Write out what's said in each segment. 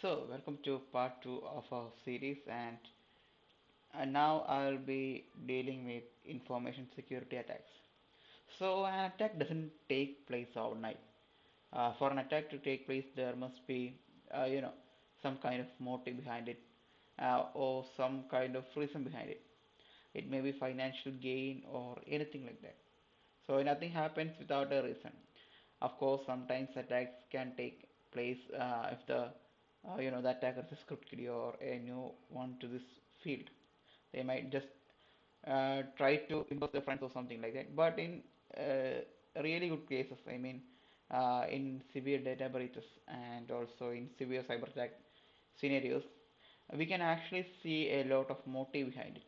So, welcome to part 2 of our series, and now I'll be dealing with information security attacks. So, an attack doesn't take place overnight. For an attack to take place, there must be, uh, you know, some kind of motive behind it, or some kind of reason behind it. It may be financial gain or anything like that. So, nothing happens without a reason. Of course, sometimes attacks can take place if the attacker is a script kiddie or a new one to this field. They might just try to impress their friends or something like that. But in really good cases, I mean, in severe data breaches and also in severe cyber attack scenarios, we can actually see a lot of motive behind it.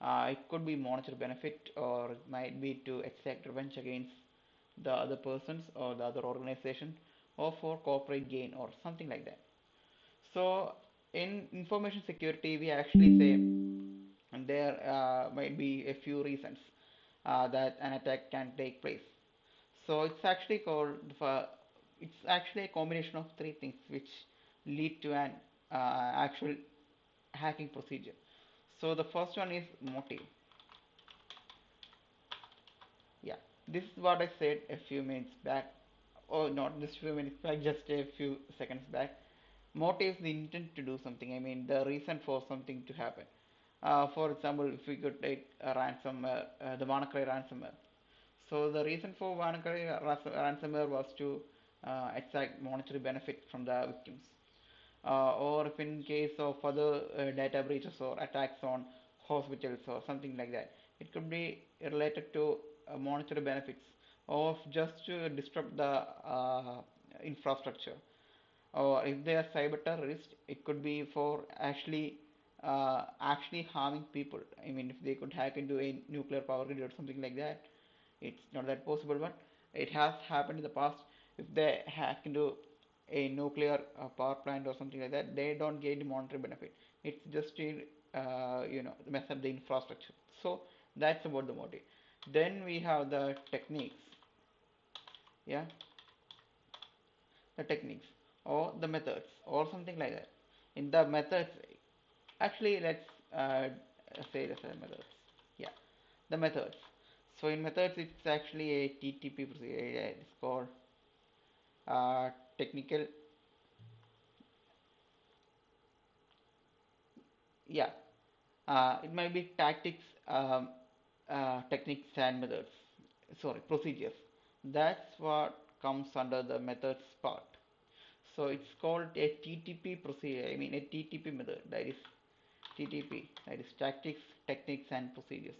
It could be monetary benefit or it might be to exact revenge against the other persons or the other organization or for corporate gain or something like that. So in information security, we actually say there might be a few reasons that an attack can take place. So it's actually a combination of three things which lead to an actual hacking procedure. So the first one is motive. Yeah, this is what I said a few minutes back, or not just few minutes back, just a few seconds back. Motive is the intent to do something. I mean, the reason for something to happen. For example, if we could take a ransomware, the WannaCry ransomware. So the reason for WannaCry ransomware was to exact monetary benefit from the victims. Or if in case of other data breaches or attacks on hospitals or something like that, it could be related to monetary benefits or just to disrupt the infrastructure. Or if they are cyber terrorists, it could be for actually harming people. I mean, if they could hack into a nuclear power grid or something like that, it's not that possible, but it has happened in the past. If they hack into a nuclear power plant or something like that, they don't get the monetary benefit. It's just to mess up the infrastructure. So that's about the motive. Then we have the techniques. Yeah, the techniques or the methods or something like that. In the methods, actually, let's say the methods. Yeah, the methods. So in methods, it's actually a TTP procedure. It's called technical. Yeah, it might be tactics, techniques, and methods. Sorry, procedures. That's what comes under the methods part. So it's called a TTP procedure. I mean a TTP method. That is TTP. That is tactics, techniques, and procedures.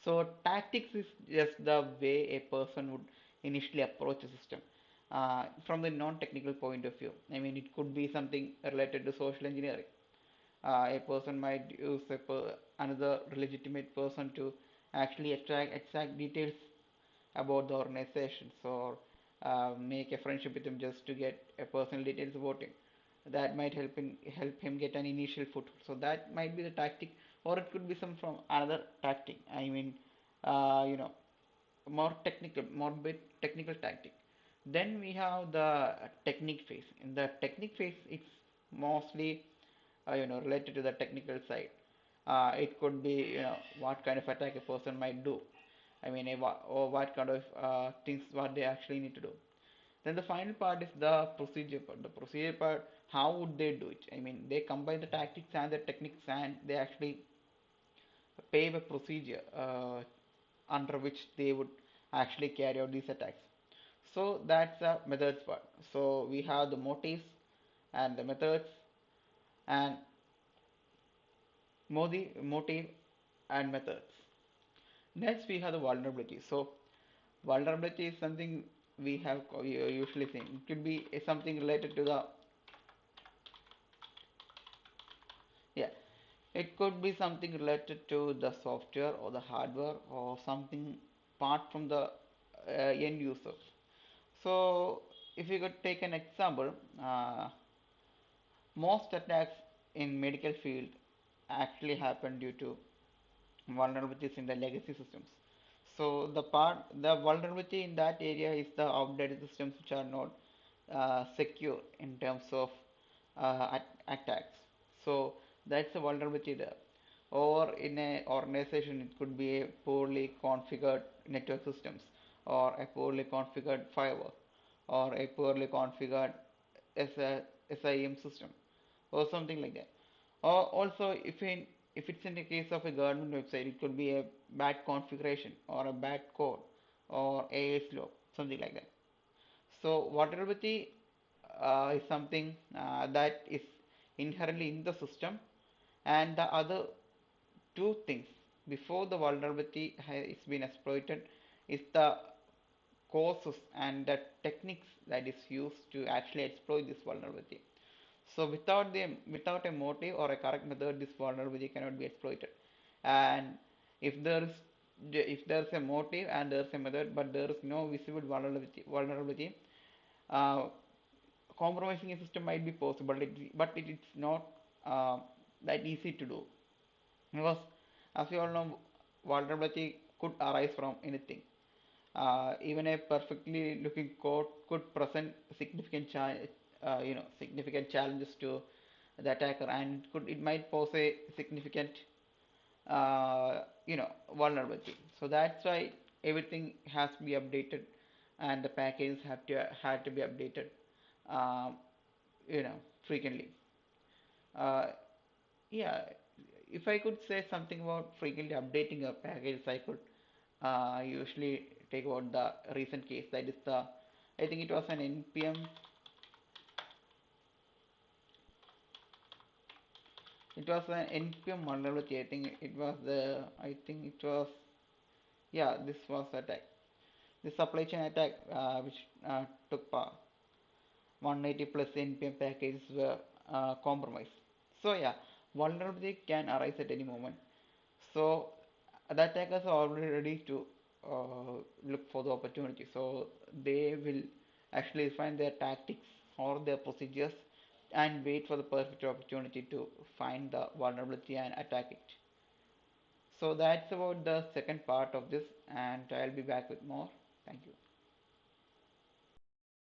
So tactics is just the way a person would initially approach a system. From the non-technical point of view, I mean, it could be something related to social engineering. A person might use another legitimate person to actually extract exact details about the organizations or make a friendship with him just to get a personal details about him. That might help him get an initial foothold. So that might be the tactic, or it could be some from another tactic. I mean, uh, you know, more bit technical tactic. Then we have the technique phase. In the technique phase, it's mostly related to the technical side. It could be what kind of attack a person might do. I mean, or what kind of things what they actually need to do. Then the final part is the procedure part. The procedure part, how would they do it? I mean, they combine the tactics and the techniques, and they actually pave a procedure under which they would actually carry out these attacks. So that's the methods part. So we have the motives and the methods and motive and methods. Next we have the vulnerability. So vulnerability is something we have usually seen. It could be something related to the yeah. It could be something related to the software or the hardware or something part from the end user. So if you could take an example, most attacks in medical field actually happen due to vulnerabilities in the legacy systems. So the vulnerability in that area is the outdated systems which are not secure in terms of attacks. So that's a vulnerability there. Or in a organization, it could be a poorly configured network systems, or a poorly configured firewall, or a poorly configured SIM system, or something like that. Or also, if it's in the case of a government website, it could be a bad configuration or a bad code or AS law, something like that. So vulnerability is something that is inherently in the system, and the other two things before the vulnerability has been exploited is the causes and the techniques that is used to actually exploit this vulnerability. So without a motive or a correct method, this vulnerability cannot be exploited. And if there is if there is a motive and there is a method, but there is no visible vulnerability, uh, compromising a system might be possible, but it's not uh, that easy to do, because as we all know, vulnerability could arise from anything. Even a perfectly looking code could present significant challenges to the attacker, and it might pose a significant vulnerability. So that's why everything has to be updated, and the packages had to be updated, um, frequently. Uh, yeah, if I could say something about frequently updating a package, I could usually take about the recent case. That is I think it was an npm. It was an npm vulnerability. I think it was, yeah, this was attack. The supply chain attack, which took 180 plus npm packages were compromised. So yeah, vulnerability can arise at any moment. So the attackers are already ready to look for the opportunity. So they will actually find their tactics or their procedures and wait for the perfect opportunity to find the vulnerability and attack it. So that's about the second part of this, and I'll be back with more. Thank you.